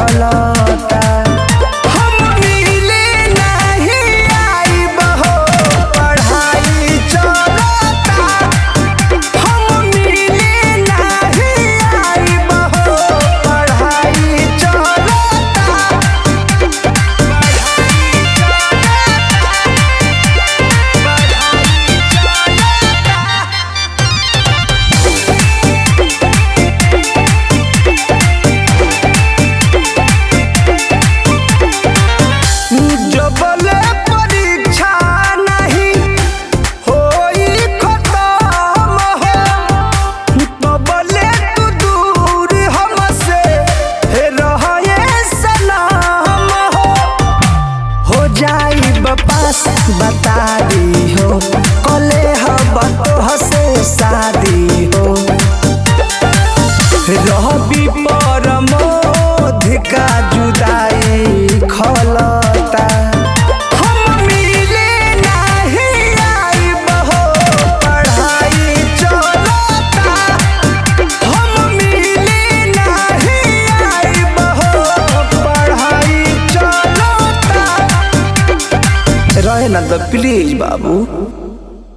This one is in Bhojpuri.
चलता। हम मिले नहीं आइब हो, पढ़ाई चलता। हम मिले नहीं आइब हो, पढ़ाई चलता। जबले परीक्षा नहीं होई खत्म हो, तबले तू दूर हमसे रहे सलाम हो जाई बपास बता दी हो, कले हब तोहसे शादी हो। रहबी परमोध का जुदाई खलता। हम मिले नहीं आइब हो, पढ़ाई चलता। हम मिले नहीं आइब हो, पढ़ाई चलता। रहे ना तो प्लीज बाबू।